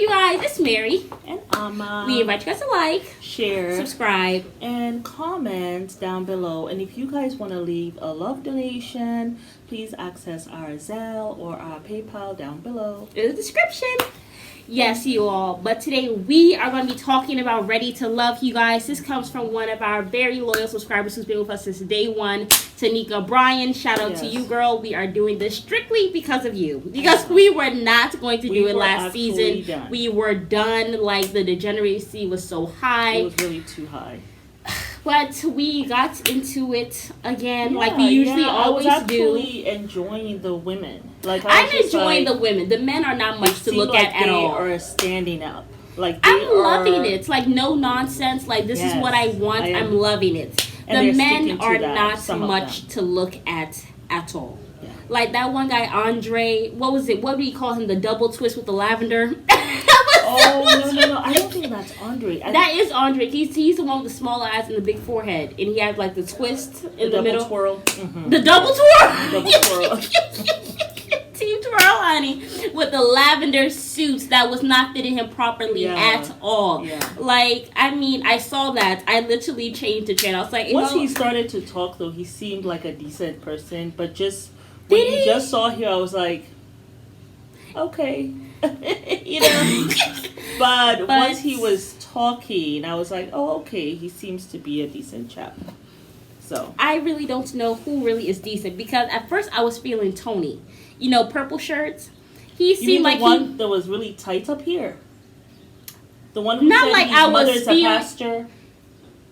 you guys? It's Mary. And We invite you guys to like, share, subscribe, and comment down below. And if you guys want to leave a love donation, please access our Zelle or our PayPal down below in the description. Yes, you all. But today we are going to be talking about Ready to Love, you guys. This comes from one of our very loyal subscribers who's been with us since day one, Tanika Bryan. Shout out to you, girl. We are doing this strictly because of you. Because we were not going to do it last season. Done. We were done. Like, the degeneracy was so high. It was really too high. But we got into it again, like we usually always do. I was actually enjoying the women. Like I'm enjoying the women. The men are not much to look at all. They are standing up. Like I'm loving it. It's like no nonsense. Like this is what I want. I'm loving it. The men are not much to look at all. Yeah. Like that one guy, Andre. What was it? What did he call him? The double twist with the lavender. No. I don't think that's Andre. That is Andre. He's the one with the small eyes and the big forehead. And he has like the twist in the middle. Twirl. Mm-hmm. The double twirl. Double twirl. Team twirl, honey. With the lavender suits that was not fitting him properly at all. Yeah. Like, I mean, I saw that. I literally changed the channel. I was like, once he started to talk, though, he seemed like a decent person. But just when you just saw him, I was like, okay. You know, but once he was talking, I was like, oh, okay, he seems to be a decent chap. So I really don't know who really is decent, because at first I was feeling Tony, you know, purple shirts. He seemed like the one that was really tight up here. The one who not said like his I was mother's feeling. A pastor.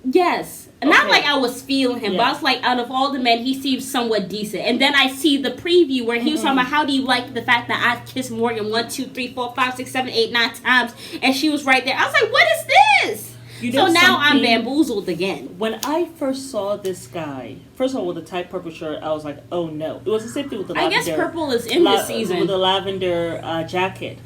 Yes. Not like I was feeling him, but I was like, out of all the men, he seems somewhat decent. And then I see the preview where he was talking about how do you like the fact that I kissed Morgan 1, 2, 3, 4, 5, 6, 7, 8, 9 times, and she was right there. I was like, what is this? So now I'm bamboozled again. When I first saw this guy, first of all, with the tight purple shirt, I was like, oh no. It was the same thing with the lavender. I guess purple is in this season. With the lavender jacket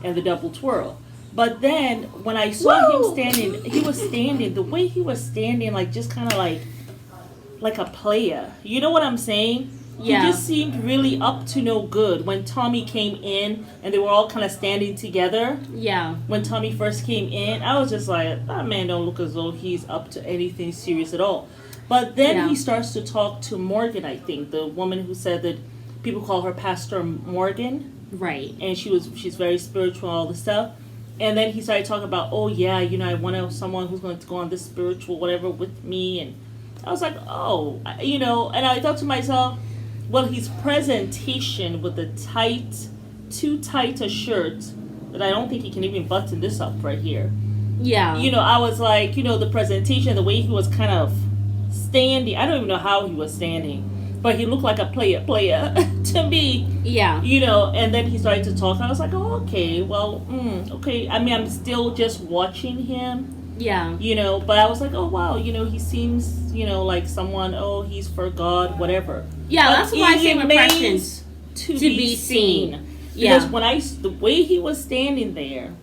and the double twirl. But then, when I saw him standing, he was standing, the way he was standing, like, just kind of like a player. You know what I'm saying? Yeah. He just seemed really up to no good. When Tommy came in, and they were all kind of standing together. Yeah. When Tommy first came in, I was just like, that man don't look as though he's up to anything serious at all. But then he starts to talk to Morgan, I think, the woman who said that people call her Pastor Morgan. Right. And she's very spiritual, all this stuff. And then he started talking about, oh, yeah, you know, I want someone who's going to go on this spiritual whatever with me. And I was like, oh, you know, and I thought to myself, well, his presentation with the too tight a shirt that I don't think he can even button this up right here. Yeah. You know, I was like, you know, the presentation, the way he was kind of standing. I don't even know how he was standing. But he looked like a player to me. Yeah. You know, and then he started to talk. I was like, oh, okay, well, okay. I mean, I'm still just watching him. Yeah. You know, but I was like, oh, wow, you know, he seems, you know, like someone, oh, he's for God, whatever. Yeah, but that's why I say impressions to be seen. Yeah. Because the way he was standing there,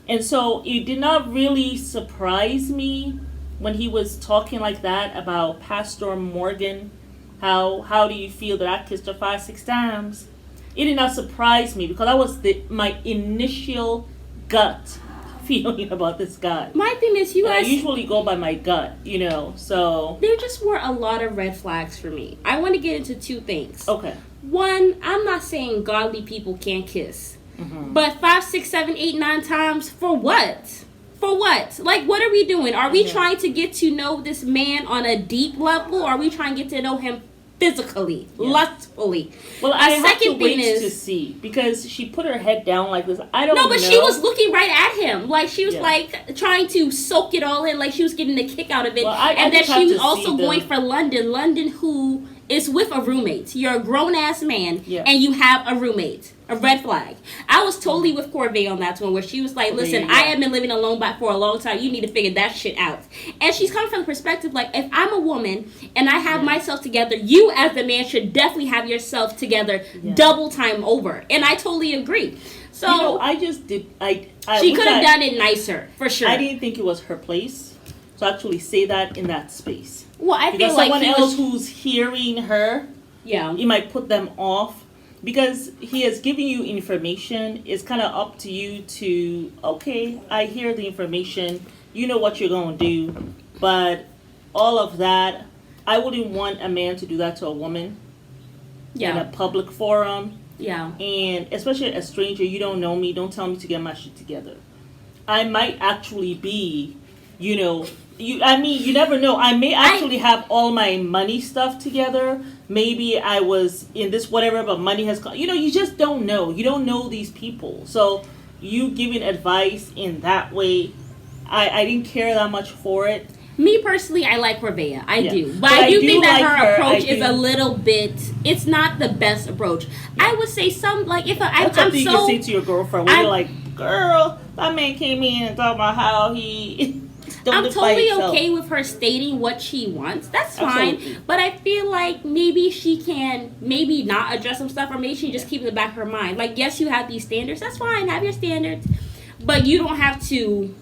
and so it did not really surprise me when he was talking like that about Pastor Morgan. How do you feel that I kissed her 5, 6 times? It did not surprise me because that was my initial gut feeling about this guy. My thing is, I usually go by my gut, you know, so. There just were a lot of red flags for me. I want to get into 2 things. Okay. One, I'm not saying godly people can't kiss. Mm-hmm. But 5, 6, 7, 8, 9 times, for what? For what? Like, what are we doing? Are we trying to get to know this man on a deep level? Or are we trying to get to know him physically, lustfully? Well, I have to wait to see, because she put her head down like this. I don't know. No, but she was looking right at him. Like, she was, like, trying to soak it all in. Like, she was getting a kick out of it. Well, and then she was also going for London. London, who is with a roommate. You're a grown-ass man, and you have a roommate. A red flag. I was totally with Corvée on that one, where she was like, listen, I have been living alone for a long time. You need to figure that shit out. And she's coming from the perspective, like, if I'm a woman and I have myself together, you as the man should definitely have yourself together double time over. And I totally agree. So, you know, I just did, she could have done it nicer, for sure. I didn't think it was her place to actually say that in that space. Well, I feel like someone else who's hearing her, it might put them off. because he has given you information, it's kind of up to you to, okay, I hear the information, you know what you're going to do, but all of that, I wouldn't want a man to do that to a woman in a public forum. Yeah. And especially a stranger, you don't know me, don't tell me to get my shit together. I might actually be, you never know. I may actually have all my money stuff together. Maybe I was in this whatever, but money has come. You just don't know. You don't know these people. So you giving advice in that way, I didn't care that much for it. Me personally, I like Rebea. I do. But I do think that her approach is a little bit, it's not the best approach. Yeah. I would say That's something you can say to your girlfriend when you're like, girl, that man came in and talked about how he... I'm totally okay with her stating what she wants. That's fine. Absolutely. But I feel like maybe she can maybe not address some stuff, or maybe she just keep it in the back of her mind. Like, yes, you have these standards. That's fine. Have your standards. But you don't have to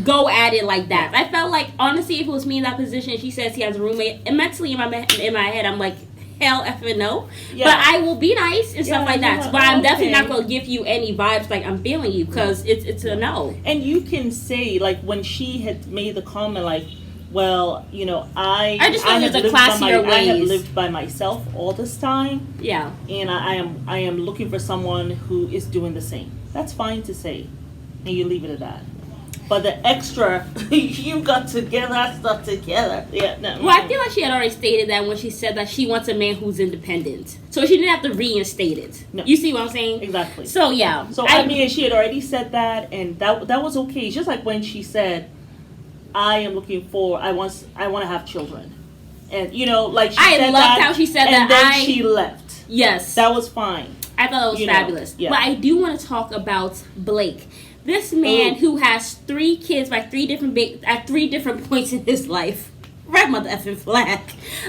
go at it like that. I felt like, honestly, if it was me in that position, she says he has a roommate, and mentally in my head, I'm like, hell effing no. Yeah. But I will be nice and stuff like that. But I'm definitely not going to give you any vibes like I'm feeling you, because it's a no. And you can say, like, when she had made the comment, like, well, I have lived by myself all this time. Yeah. And I am looking for someone who is doing the same. That's fine to say. And you leave it at that. But the extra, you got to get that stuff together. Yeah, no. Well, I feel like she had already stated that when she said that she wants a man who's independent. So she didn't have to reinstate it. No. You see what I'm saying? Exactly. So, yeah. So, she had already said that, and that was okay. It's just like when she said, I am looking for, I want to have children. And, she said that. I loved how she said that. And then she left. Yes. That was fine. I thought it was fabulous. Yeah. But I do want to talk about Blake. This man who has 3 kids by 3 different points in his life. Red mother effing flag.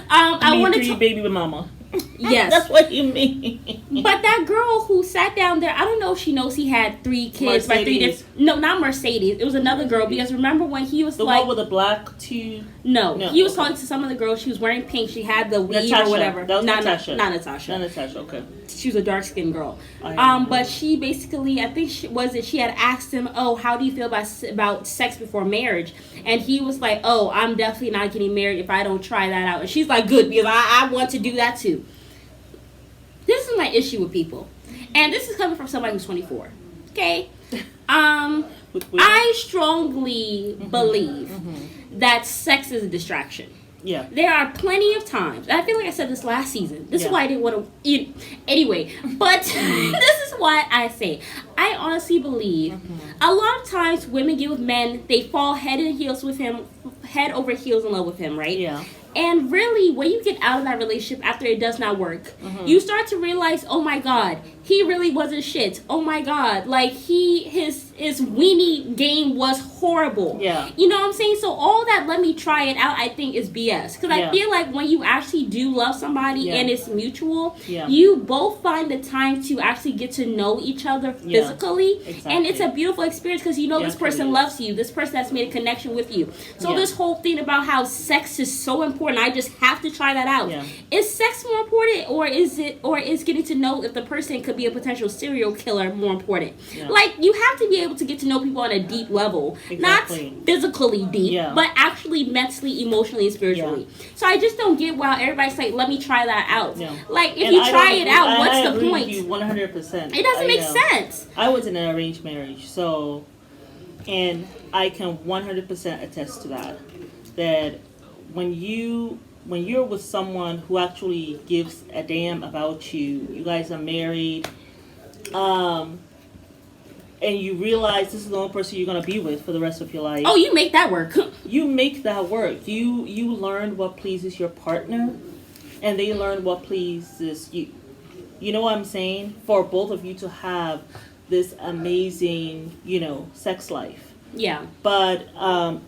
I want to baby mama. Yes. That's what you mean. But that girl who sat down there, I don't know if she knows he had 3 kids by 3 different... No, not Mercedes. It was another girl, because remember when he was the one with the black too? No. He was talking to some of the girls. She was wearing pink. She had the weave or whatever. That was Natasha. Not Natasha. Not Natasha, okay. She was a dark-skinned girl. But she basically, I think she had asked him, how do you feel about sex before marriage? And he was like, I'm definitely not getting married if I don't try that out. And she's like, good, because I want to do that too. This is my issue with people. And this is coming from somebody who's 24. Okay? I strongly believe that sex is a distraction. Yeah. There are plenty of times. I feel like I said this last season. This is why I didn't want to... Anyway, but this is why I say, I honestly believe a lot of times women get with men, they fall head over heels in love with him, right? Yeah. And really, when you get out of that relationship after it does not work, you start to realize, oh my God, he really wasn't shit. Oh my God, like his weenie game was horrible. Yeah. You know what I'm saying? So all that let me try it out, I think, is BS. Because I feel like when you actually do love somebody and it's mutual, you both find the time to actually get to know each other physically. Exactly. And it's a beautiful experience because this person loves you. This person has made a connection with you. So this whole thing about how sex is so important, I just have to try that out. Yeah. Is sex more important, or is getting to know if the person could be a potential serial killer more important? Yeah. Like, you have to be able to get to know people on a deep level. Exactly. Not physically deep, but actually mentally, emotionally, and spiritually. So I just don't get why everybody's like, let me try that out. Yeah. Like, if you try it out, what's the point? With you 100%. It doesn't make sense. I was in an arranged marriage, so, and I can 100% attest to that when you're with someone who actually gives a damn about you guys are married, and you realize this is the only person you're going to be with for the rest of your life. Oh, you make that work. You make that work. You learn what pleases your partner, and they learn what pleases you. You know what I'm saying? For both of you to have this amazing, sex life. Yeah. But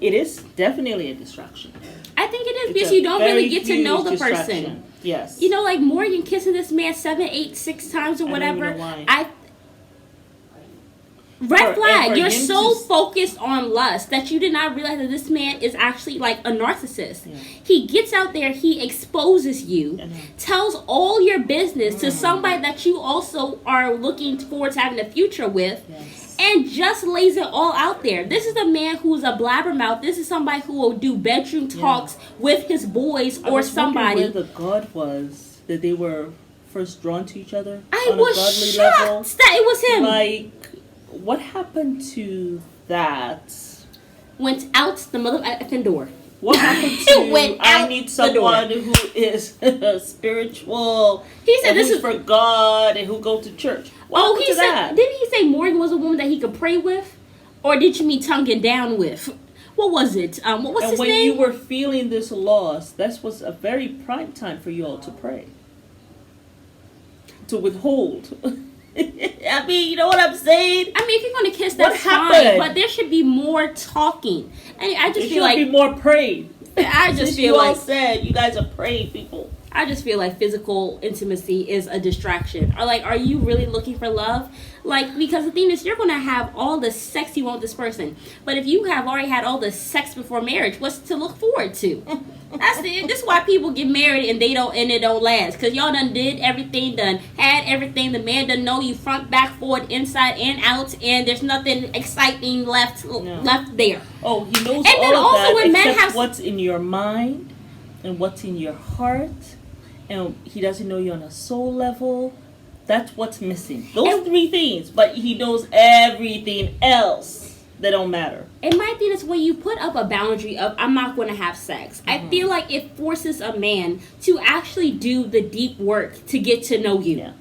it is definitely a distraction. I think it is, because you don't really get to know the person. Yes. Like Morgan kissing this man 7, 8, 6 times or whatever. I don't even know why. Red flag. You're so focused on lust that you did not realize that this man is actually like a narcissist. Yeah. He gets out there, he exposes you, tells all your business to somebody that you also are looking forward to having a future with. Yes. And just lays it all out there. This is a man who's a blabbermouth. This is somebody who will do bedroom talks with his boys or somebody. Where the God was that they were first drawn to each other. I was shocked that it was him. Like, what happened to that? Went out the mother effing door. What happened to I need someone who is spiritual? He said this is for God and who go to church. What he said. Didn't he say Morgan was a woman that he could pray with, or did you mean tonguing down with? What was it? What was his name? And when you were feeling this loss, that was a very prime time for you all to pray, to withhold. I mean, you know what I'm saying? I mean, if you're going to kiss, that's fine. But there should be more talking. And I just feel like... There should be more praying. I just feel like... You all said you guys are praying people. I just feel like physical intimacy is a distraction. Or like, are you really looking for love? Like, because the thing is, you're going to have all the sex you want with this person. But if you have already had all the sex before marriage, what's to look forward to? This is why people get married and it don't last. Because y'all done did everything, had everything. The man done know you front, back, forward, inside, and out. And there's nothing exciting left there. Oh, he knows and all of that except what's in your mind and what's in your heart. And he doesn't know you on a soul level. That's what's missing. Those three things. But he knows everything else that don't matter. And my thing is when you put up a boundary of, I'm not going to have sex. I feel like it forces a man to actually do the deep work to get to know you. Yeah.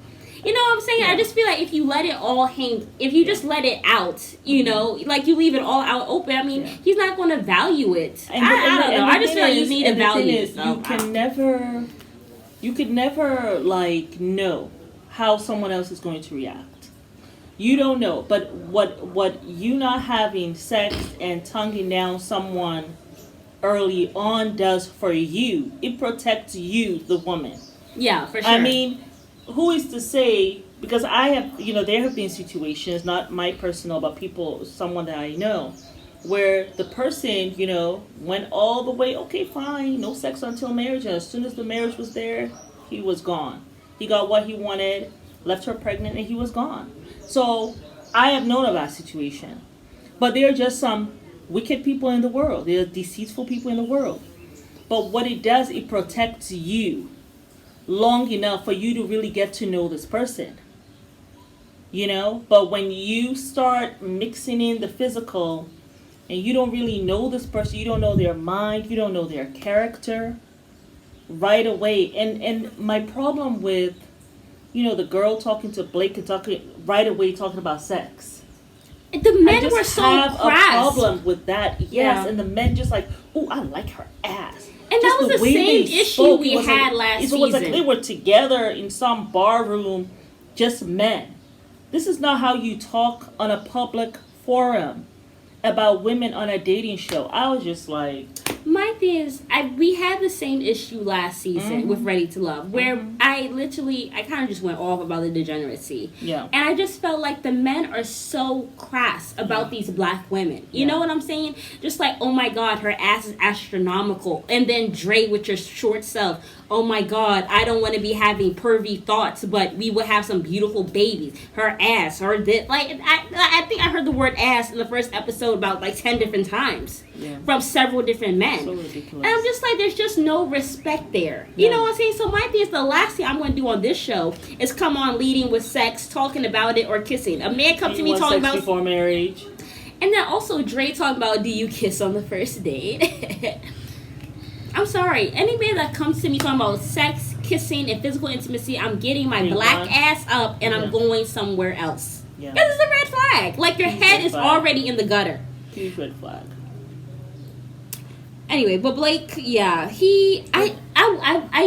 You know what I'm saying? Yeah. I just feel like if you let it all hang, if you just let it out, you know, like you leave it all out open, I mean, he's not going to value it. I don't know. I just feel like you need to value it. You could never, like, know how someone else is going to react. You don't know. But what you not having sex and tonguing down someone early on does for you, it protects you, the woman. Yeah, for sure. I mean, who is to say, because I have, there have been situations, not my personal, but someone that I know, where the person, went all the way, okay, fine, no sex until marriage. And as soon as the marriage was there, he was gone. He got what he wanted, left her pregnant, and he was gone. So I have known of that situation. But there are just some wicked people in the world. There are deceitful people in the world. But what it does, it protects you long enough for you to really get to know this person. But when you start mixing in the physical, and you don't really know this person, you don't know their mind, you don't know their character, right away. And my problem with, the girl talking to Blake and talking about sex. The men were so crass. I have a problem with that, yes. Yeah. And the men just like, oh, I like her ass. And that was the same issue we had last season. It was like they were together in some bar room, just men. This is not how you talk on a public forum about women on a dating show. I was just like... My thing is, we had the same issue last season with Ready to Love, where I kind of just went off about the degeneracy. Yeah. And I just felt like the men are so crass about these black women. You know what I'm saying? Just like, oh my God, her ass is astronomical. And then Dre with your short self. Oh my God, I don't want to be having pervy thoughts, but we will have some beautiful babies. Her ass, her this. Like, I think I heard the word ass in the first episode about like 10 different times from several different men. So ridiculous. And I'm just like, there's just no respect there. You know what I'm saying? So my thing is, the last thing I'm going to do on this show is come on leading with sex, talking about it, or kissing. A man come to me talking about... before marriage. And then also Dre talking about, do you kiss on the first date? I'm sorry. Any man that comes to me talking about sex, kissing, and physical intimacy, I'm getting my black ass up and I'm going somewhere else. Yeah. This is a red flag. Like, your head is already in the gutter. Huge red flag. Anyway, but Blake, I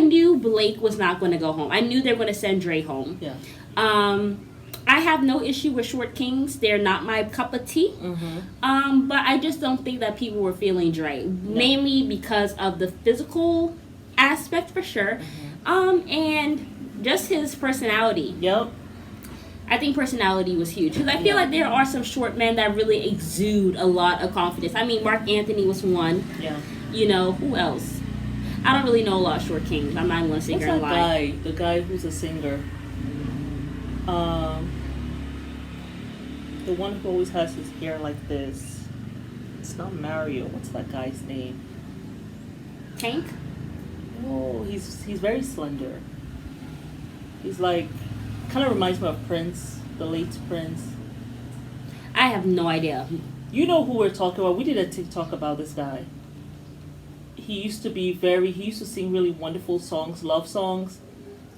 knew Blake was not going to go home. I knew they were going to send Dre home. Yeah. I have no issue with short kings. They're not my cup of tea. Mm-hmm. But I just don't think that people were feeling Dre. No. Mainly because of the physical aspect, for sure. Mm-hmm. And just his personality. Yep. I think personality was huge because I feel like there are some short men that really exude a lot of confidence. I mean, Mark Anthony was one. Yeah. You know, who else? I don't really know a lot of short kings. I'm not even going to sit here and lie. The guy who's a singer. The one who always has his hair like this. It's not Mario. What's that guy's name? Tank? Oh, he's very slender. He's like, kind of reminds me of Prince, the late Prince. I have no idea. You know who we're talking about. We did a TikTok about this guy. He used to sing really wonderful songs, love songs.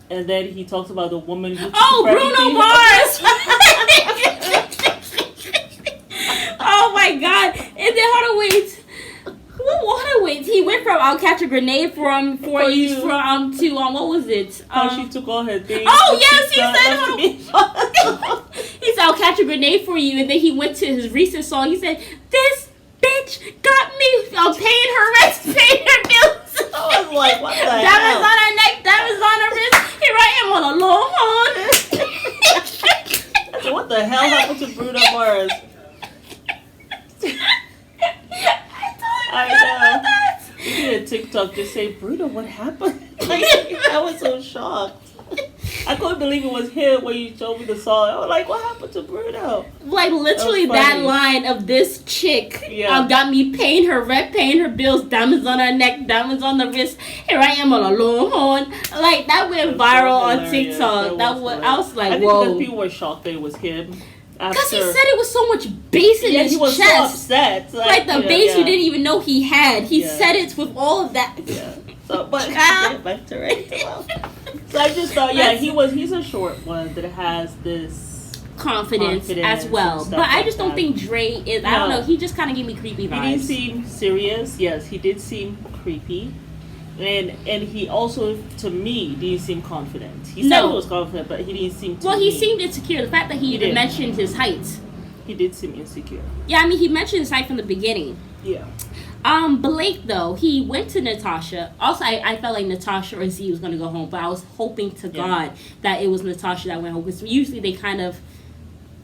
And then he talks about the woman who... Bruno Mars! Oh my god. And then, hold on, wait. He went from I'll catch a grenade to what was it? She took all her things. Oh yes, he said I'll catch a grenade for you, and then he went to his recent song. He said, "This bitch got me. I'm paying her rent, paying her bills." I was like, what the hell? Diamonds on her neck, diamonds on her wrist. Here I am on a long horn. So what the hell happened to Bruno Mars? I know. We did a TikTok to say, Bruno, what happened? I was so shocked. I couldn't believe it was him when you showed me the song. I was like, what happened to Bruno? Like, literally that line of this chick got me paying her rent, paying her bills, diamonds on her neck, diamonons on the wrist. Here I am on a long horn. Like, that went viral on TikTok. I was like, I think whoa. because people were shocked that it was him. Because he said it was so much bass in his he was chest. So upset. Like the bass you didn't even know he had. He said it with all of that. Yeah. So, but get back to it. So I just thought, he's a short one that has this confidence as well. But I just don't think Dre is. I don't know. He just kind of gave me creepy vibes. He didn't seem serious. Yes, he did seem creepy. And he also, to me, didn't seem confident. He said he was confident, but he didn't seem to he seemed insecure. The fact that he even mentioned his height. He did seem insecure. Yeah, I mean, he mentioned his height from the beginning. Yeah. Blake, though, he went to Natasha. Also, I felt like Natasha or Z was going to go home, but I was hoping to God that it was Natasha that went home, because usually they kind of...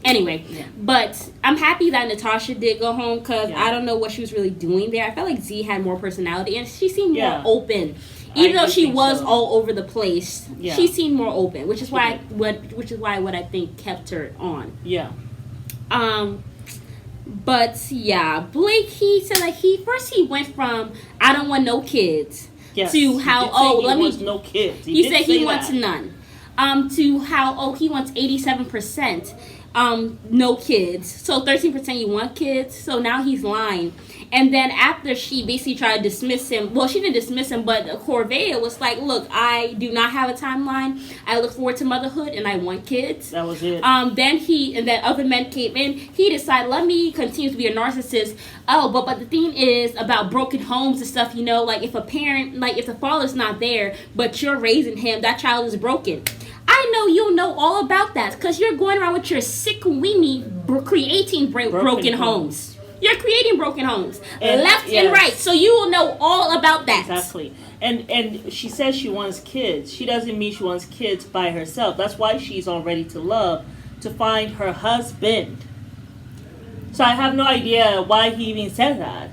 Anyway, but I'm happy that Natasha did go home, because I don't know what she was really doing there. I felt like Z had more personality, and she seemed more open. Even though she was all over the place, she seemed more open, which is why what I think kept her on. Yeah. But yeah, Blake, he said like he went from I don't want no kids to how no kids. He said he wants none. To how he wants 87%. No kids. So 13% you want kids. So now he's lying. And then after she basically tried to dismiss him, well, she didn't dismiss him, but Corvea was like, look, I do not have a timeline. I look forward to motherhood and I want kids. That was it. Then other men came in. He decided, let me continue to be a narcissist. Oh, but the thing is about broken homes and stuff, you know, like if a parent, like if the father's not there, but you're raising him, that child is broken. I know you'll know all about that because you're going around with your sick weenie creating broken homes. You're creating broken homes left and right, so you will know all about that. Exactly. And she says she wants kids. She doesn't mean she wants kids by herself. That's why she's on Ready to Love, to find her husband. So I have no idea why he even said that.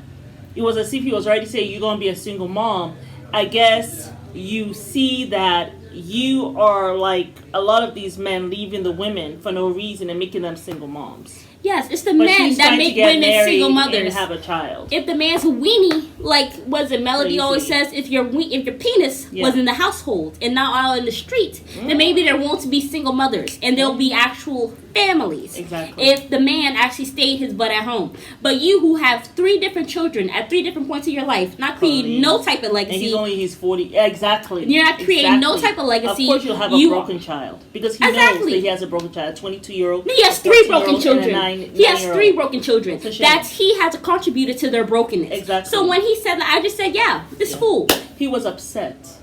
It was as if he was ready to say, you're going to be a single mom. I guess you see that you are like a lot of these men leaving the women for no reason and making them single moms. Yes, it's the men that make women single mothers and have a child. If the man's weenie, like was it Melody always says, if your penis was in the household and not out in the street, then maybe there won't be single mothers and there'll be actual families. Exactly. If the man actually stayed his butt at home. But you who have 3 different children at 3 different points of your life, not creating no type of legacy. And he's 40. Exactly. You're not creating no type of legacy. Of course you'll have a broken child. Because he knows that he has a broken child. A 22-year-old. He has 3 broken children. He has 3 broken children. That he has contributed to their brokenness. Exactly. So when he said that, I just said, it's fool. He was upset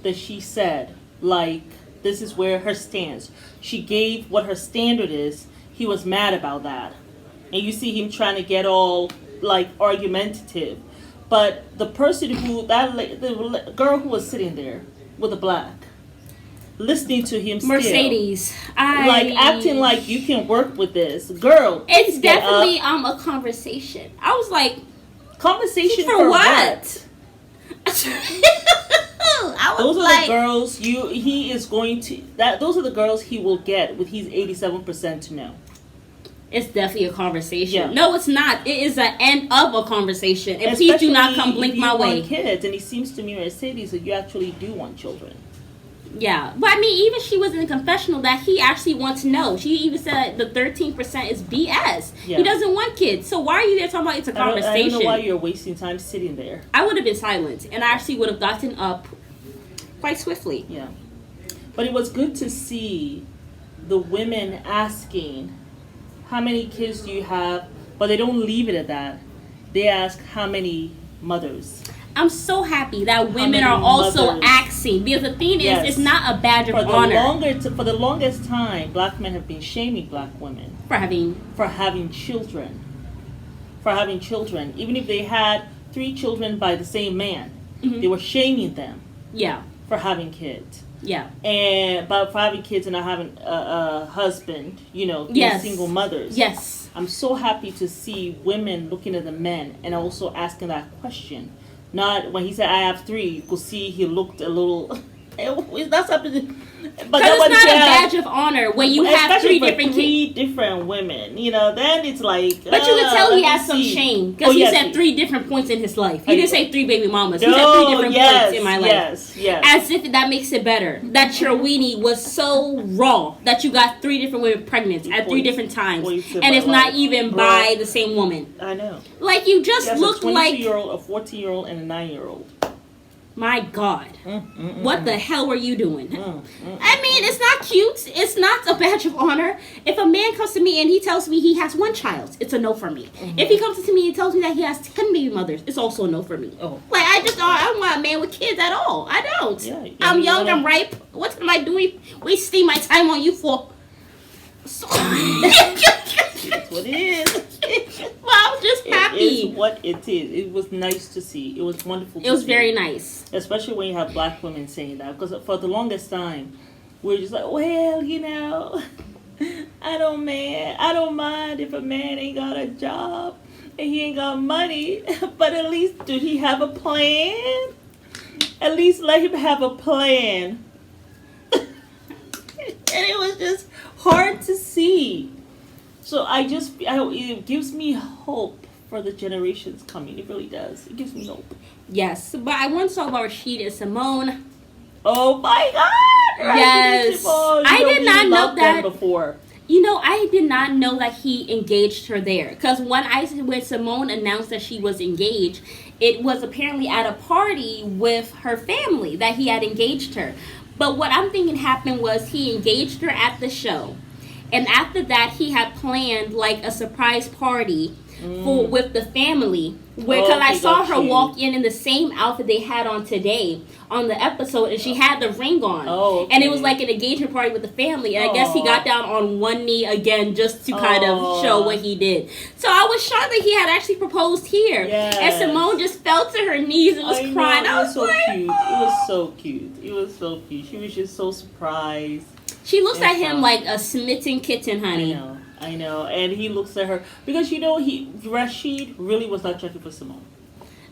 that she said, like, this is where her stands. She gave what her standard is. He was mad about that. And you see him trying to get all, like, argumentative. But the person who, the girl who was sitting there with the black, listening to him still. Mercedes. Like acting like you can work with this. Girl, it's definitely a conversation. I was like, conversation for what? Those are like, the girls he is going to those are the girls he will get with his 87% to no. It's definitely a conversation. Yeah. No, it's not. It is an end of a conversation. And especially please do not come blink my way. Want kids, and it seems to me, Mercedes, that you actually do want children. Yeah, but I mean, even she was in the confessional that he actually wants to know. She even said the 13% is BS. Yeah. He doesn't want kids. So why are you there talking about it's a conversation? I don't know why you're wasting time sitting there. I would have been silent, and I actually would have gotten up quite swiftly. Yeah, but it was good to see the women asking, how many kids do you have? But they don't leave it at that. They ask how many mothers. I'm so happy that women are also asking, because the thing is, it's not a badge of honor. For the longest time, black men have been shaming black women for having children. Even if they had 3 children by the same man, they were shaming them. Yeah. For having kids. Yeah. But for having kids and not having a husband, being single mothers. Yes. I'm so happy to see women looking at the men and also asking that question. Not when he said, I have 3, you could see he looked a little... That's something... But it's not a badge of honor when you have 3 different kids. 3 different women, then it's like... But you can tell he has some shame. Because he said 3 different points in his life. He didn't say 3 baby mamas. He said 3 different points in my life. Yes. As if that makes it better. That your weenie was so raw that you got 3 different women pregnant at 3 different times. And it's not even by the same woman. I know. Like, you just look like... a 22-year-old, a 14-year-old, and a 9-year-old. My God. What the hell were you doing? I mean, it's not cute. It's not a badge of honor. If a man comes to me and he tells me he has 1 child, it's a no for me. If he comes to me and tells me that he has 10 baby mothers, it's also a no for me. Oh. Like, I don't want a man with kids at all. I don't. Yeah, I'm young, I'm ripe. What am I doing wasting my time on you for? That's what it is. Well, I'm just happy. It is what it is. It was nice to see. It was wonderful to see. It was very nice. Especially when you have black women saying that. Because for the longest time, we're just like, well, I don't mind if a man ain't got a job and he ain't got money. But at least, do he have a plan? At least let him have a plan. And it was just hard to see. So it gives me hope for the generations coming. It really does. It gives me hope. Yes, but I want to talk about Rashid and Simone. Oh my God! Yes, I did not know that before. I did not know that he engaged her there. Because when Simone announced that she was engaged, it was apparently at a party with her family that he had engaged her. But what I'm thinking happened was he engaged her at the show. And after that, he had planned like a surprise party with the family. Because I saw her walk in the same outfit they had on today on the episode, and she had the ring on. Oh, okay. And it was like an engagement party with the family. And I guess he got down on one knee again just to kind of show what he did. So I was shocked that he had actually proposed here. Yes. And Simone just fell to her knees and was crying. It was so cute. It was so cute. It was so cute. She was just so surprised. She looks at him like a smitten kitten, honey. I know. And he looks at her because Rashid really was not checking for Simone.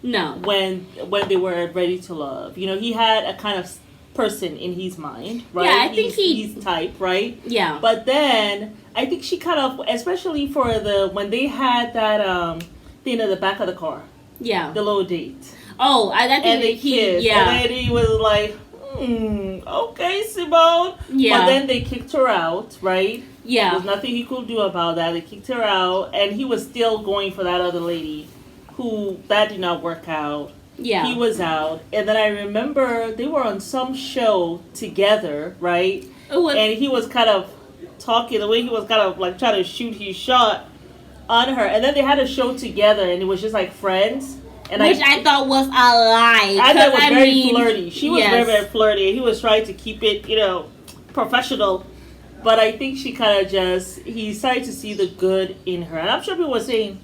No. When they were ready to love, he had a kind of person in his mind, right? Yeah, I think he's type, right? Yeah. But then I think she kind of, especially for when they had that thing at the back of the car. Yeah. The little date. Oh, I think and they kissed. Yeah. And then he was like, okay, Simone. Yeah. But then they kicked her out, right? Yeah. There was nothing he could do about that. They kicked her out, and he was still going for that other lady, that did not work out. Yeah. He was out. And then I remember they were on some show together, right? And he was kind of talking, the way he was kind of like trying to shoot his shot on her. And then they had a show together, and it was just like friends. And which I thought was a lie. I thought it was very flirty. She was very, very flirty. He was trying to keep it, professional. But I think she kind of he started to see the good in her. And I'm sure people were saying,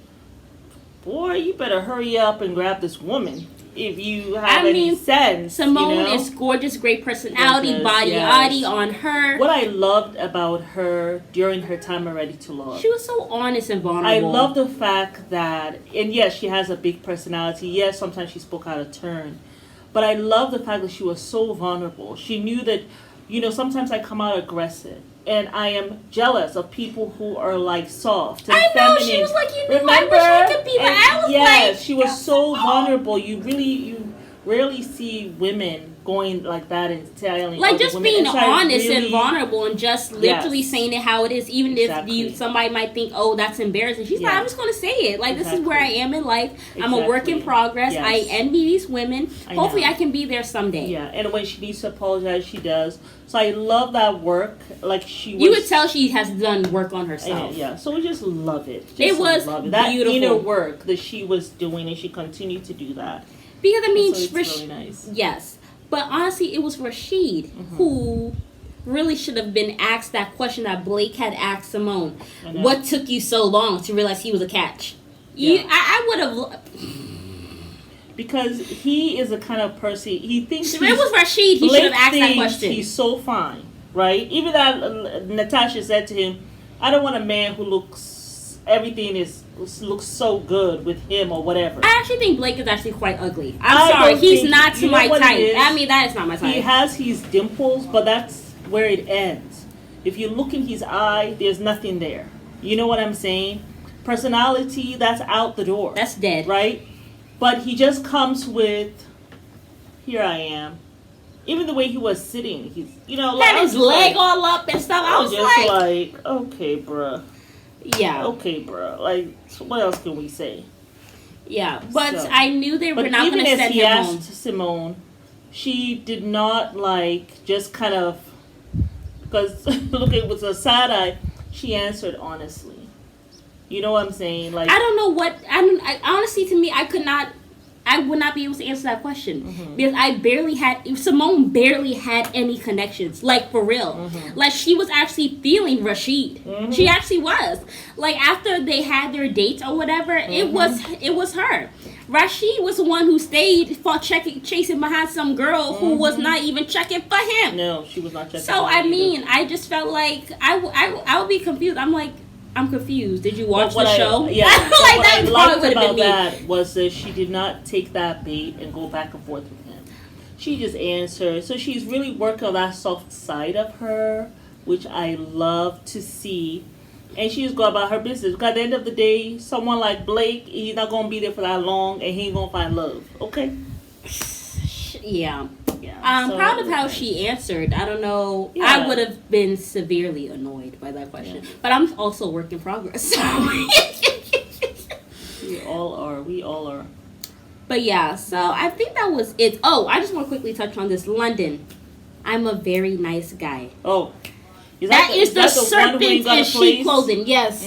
boy, you better hurry up and grab this woman. If you have any sense. Simone is gorgeous, great personality, body on her. What I loved about her during her time at Ready to Love. She was so honest and vulnerable. I love the fact that, and yes, she has a big personality. Yes, sometimes she spoke out of turn. But I love the fact that she was so vulnerable. She knew that, sometimes I come out aggressive. And I am jealous of people who are like soft and feminine. She was like, I wish I could be that. Yes, she was so vulnerable. You rarely see women going like that and telling like just being honest and vulnerable and just literally saying it how it is, even if somebody might think, oh, that's embarrassing. She's like, I'm just gonna say it. Like this is where I am in life. I'm a work in progress. I envy these women. Hopefully I can be there someday. Yeah, and when she needs to apologize, she does. So I love that work. Like you would tell she has done work on herself. Yeah, so we just love it. It was beautiful. That inner work that she was doing, and she continued to do that. Because it's really nice. Yes. But honestly, it was Rashid who really should have been asked that question that Blake had asked Simone. What took you so long to realize he was a catch? Yeah. I would have... Because he is a kind of person... He thinks... It was Rashid. He should have asked that question. He's so fine, right? Even that Natasha said to him, I don't want a man who looks... Everything looks so good with him or whatever. I actually think Blake is actually quite ugly. I'm sorry, he's not my type. I mean, that is not my type. He has his dimples, but that's where it ends. If you look in his eye, there's nothing there. You know what I'm saying? Personality, that's out the door. That's dead. Right? But he just comes with, here I am. Even the way he was sitting, he's, had his leg all up and stuff. I was just like, okay, bruh. Yeah. Okay, bro. Like, so what else can we say? Yeah, but I knew they were not going to send him home. Asked Simone, she did not just kind of, because look, it was a side eye. She answered honestly. You know what I'm saying? Like, I don't know what I honestly, to me, I would not be able to answer that question because Simone barely had any connections, like for real. Like she was actually feeling Rashid. She actually was. Like after they had their dates or whatever, it was her. Rashid was the one who stayed chasing behind some girl who was not even checking for him. No, she was not checking. So I mean, I just felt like I would be confused. I'm confused. Did you watch the show? Yeah. Like what that I liked about me. that was that she did not take that bait and go back and forth with him. She just answered. So she's really working on that soft side of her, which I love to see. And she just go about her business. Because at the end of the day, someone like Blake, he's not going to be there for that long and he ain't going to find love. Okay? Yeah. I'm proud of how she answered. I don't know. Yeah. I would have been severely annoyed by that question. Yeah. But I'm also a work in progress. So. We all are. But yeah, so I think that was it. Oh, I just want to quickly touch on this. London. I'm a very nice guy. Oh. That is the serpent in sheep clothing. Yes.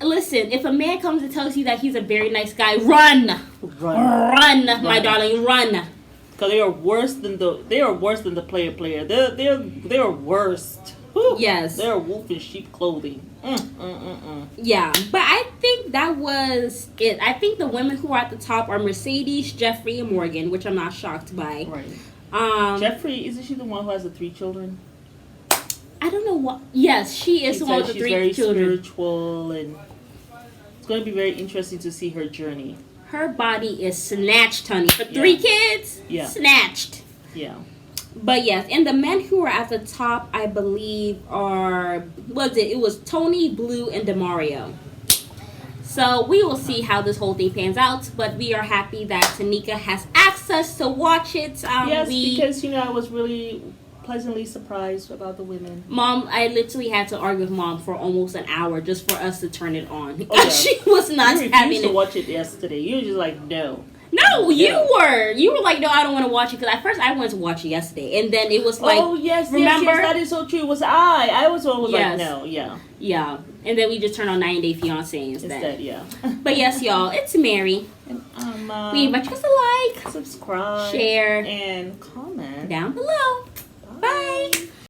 Listen, if a man comes and tells you that he's a very nice guy, run, my darling, run. Because they are worse than the player. They're worst. Whew. Yes. They're wolf in sheep clothing. Yeah, but I think that was it. I think the women who are at the top are Mercedes, Jeffrey, and Morgan, which I'm not shocked by. Right. Jeffrey, isn't she the one who has the 3 children? I don't know what. Yes, she is the one with the 3 children. She's very spiritual, and it's going to be very interesting to see her journey. Her body is snatched, honey. For 3 kids, snatched. Yeah. But yes, and the men who are at the top, I believe, it was Tony, Blue, and DeMario. So we will see how this whole thing pans out. But we are happy that Tanika has access to watch it. Yes, because, I was really pleasantly surprised about the women. Mom, I literally had to argue with Mom for almost an hour just for us to turn it on. Oh, yeah. She was not having to watch it yesterday. You were just like, no. No, you were. You were like, no, I don't want to watch it. Because at first I wanted to watch it yesterday. And then it was like, oh, yes, remember? Yes, that is so true. It was I was always like, no, yeah. Yeah. And then we just turned on 90 Day Fiancé instead. Yeah. But yes, y'all, it's Mary. And we invite you guys to like, subscribe, share, and comment down below. Bye.